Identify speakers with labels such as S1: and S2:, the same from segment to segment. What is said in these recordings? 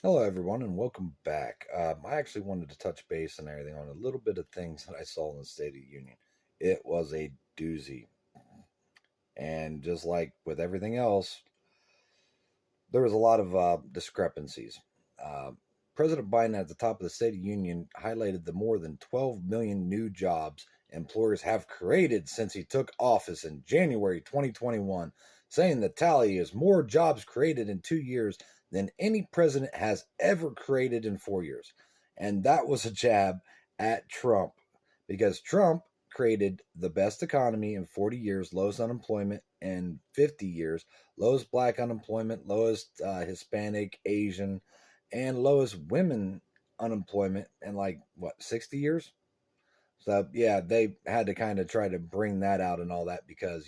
S1: Hello, everyone, and welcome back. I actually wanted to touch base and everything on a little bit of things that I saw in the State of the Union. It was a doozy. And just like with everything else, there was a lot of discrepancies. Uh, President Biden, at the top of the State of the Union, highlighted the more than 12 million new jobs employers have created since he took office in January 2021, saying the tally is more jobs created in 2 years than any president has ever created in 4 years. And that was a jab at Trump because Trump created the best economy in 40 years, lowest unemployment in 50 years, lowest black unemployment, lowest Hispanic, Asian, and lowest women unemployment in like what 60 years. So yeah, they had to kind of try to bring that out and all that because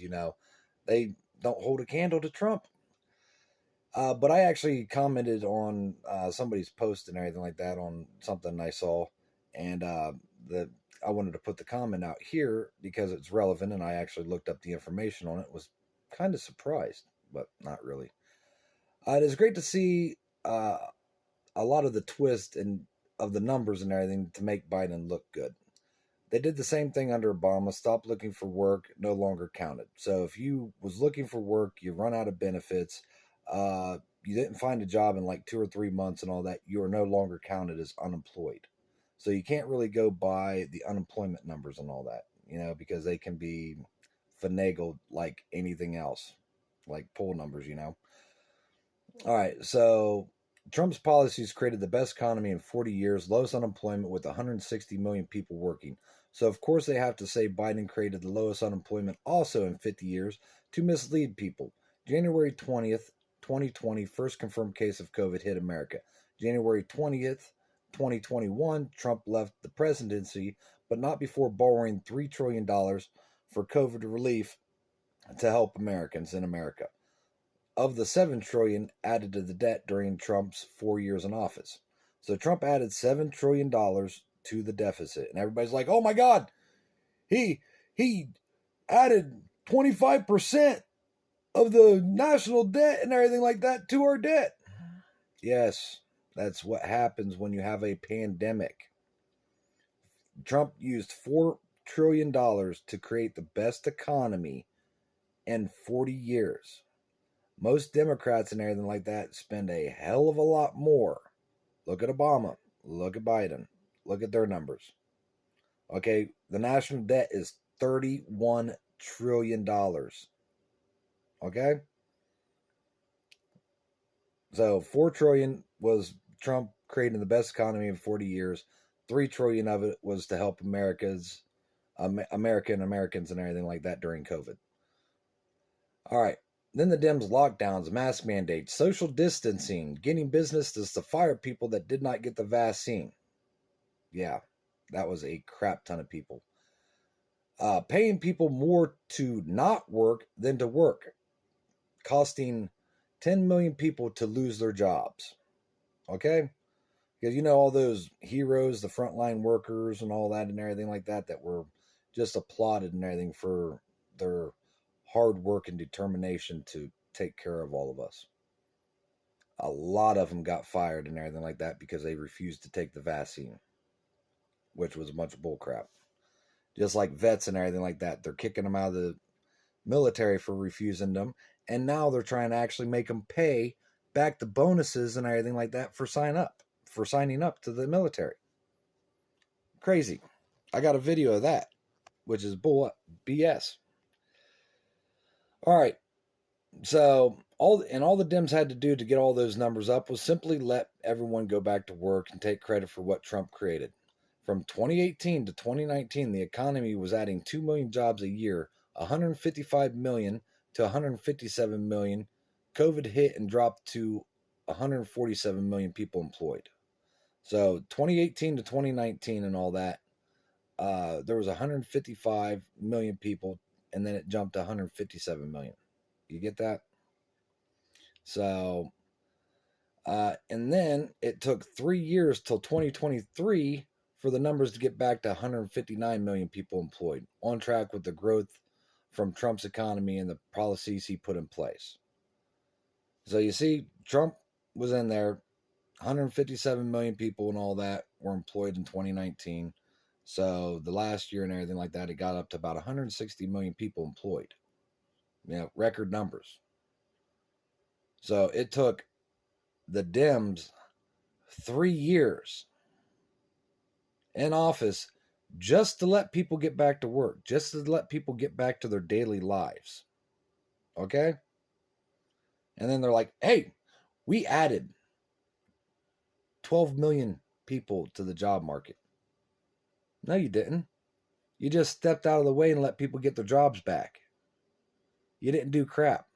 S1: they don't hold a candle to Trump. But I actually commented on somebody's post and everything like that on something I saw, and the I wanted to put the comment out here because it's relevant, and I actually looked up the information on it. Was kind of surprised, but not really. It is great to see uh, a lot of the twist and of the numbers and everything to make Biden look good. They did the same thing under Obama. Stop looking for work, no longer counted. So if you was looking for work, you run out of benefits, you didn't find a job in like 2 or 3 months and all that, you are no longer counted as unemployed. So you can't really go by the unemployment numbers and all that, because they can be finagled like anything else, like poll numbers. All right, so Trump's policies created the best economy in 40 years, lowest unemployment with 160 million people working. So, of course, they have to say Biden created the lowest unemployment also in 50 years to mislead people. January 20th, 2020, first confirmed case of COVID hit America. January 20th, 2021, Trump left the presidency, but not before borrowing $3 trillion for COVID relief to help Americans in America of the 7 trillion added to the debt during Trump's 4 years in office. So Trump added $7 trillion to the deficit, and everybody's like, "Oh my God, he added 25% of the national debt and everything like that to our debt." Yes, that's what happens when you have a pandemic. Trump used $4 trillion to create the best economy in 40 years. Most Democrats and everything like that spend a hell of a lot more. Look at Obama. Look at Biden. Look at their numbers. Okay, the national debt is $31 trillion. Okay? So 4 trillion was Trump creating the best economy in 40 years. 3 trillion of it was to help Americans and everything like that during COVID. All right. Then the Dems lockdowns, mask mandates, social distancing, getting businesses to fire people that did not get the vaccine. Yeah, that was a crap ton of people. Paying people more to not work than to work, costing 10 million people to lose their jobs. Okay? Because all those heroes, the frontline workers, and all that, and everything like that, that were just applauded and everything for their hard work and determination to take care of all of us. A lot of them got fired and everything like that because they refused to take the vaccine, which was a bunch of bullcrap. Just like vets and everything like that, they're kicking them out of the military for refusing them, and now they're trying to actually make them pay back the bonuses and everything like that for signing up to the military. Crazy. I got a video of that, which is bull BS. All right, so all the Dems had to do to get all those numbers up was simply let everyone go back to work and take credit for what Trump created. From 2018 to 2019, the economy was adding 2 million jobs a year, 155 million to 157 million. COVID hit and dropped to 147 million people employed. So 2018 to 2019 and all that, there was 155 million people, and then it jumped to 157 million. You get that? So, and then it took 3 years till 2023 for the numbers to get back to 159 million people employed, on track with the growth from Trump's economy and the policies he put in place. So you see, Trump was in there 157 million people and all that were employed in 2019. So the last year and everything like that, it got up to about 160 million people employed. Record numbers. So it took the Dems 3 years in office just to let people get back to work, just to let people get back to their daily lives. Okay? And then they're like, hey, we added 12 million people to the job market. No, you didn't. You just stepped out of the way and let people get their jobs back. You didn't do crap.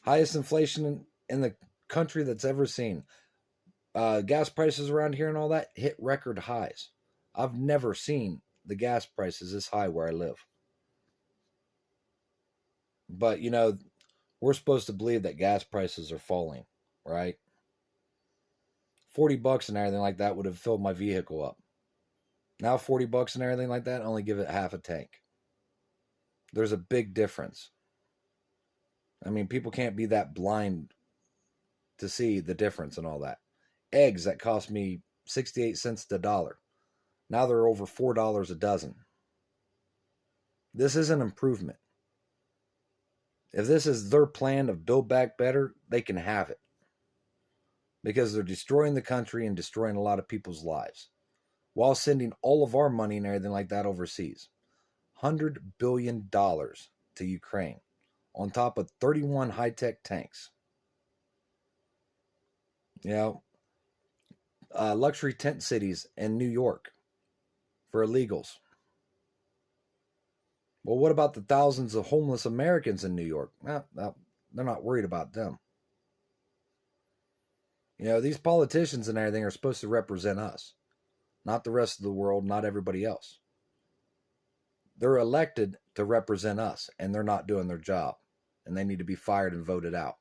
S1: Highest inflation in the country that's ever seen. Gas prices around here and all that hit record highs. I've never seen the gas prices this high where I live. But, we're supposed to believe that gas prices are falling, right? $40 and everything like that would have filled my vehicle up. Now $40 and everything like that, only give it half a tank. There's a big difference. I mean, people can't be that blind to see the difference and all that. Eggs that cost me 68 cents to $1. Now they're over $4 a dozen. This is an improvement. If this is their plan of build back better, they can have it. Because they're destroying the country and destroying a lot of people's lives while sending all of our money and everything like that overseas. $100 billion to Ukraine on top of 31 high-tech tanks. Luxury tent cities in New York for illegals. Well, what about the thousands of homeless Americans in New York? Well, they're not worried about them. These politicians and everything are supposed to represent us, not the rest of the world, not everybody else. They're elected to represent us, and they're not doing their job, and they need to be fired and voted out.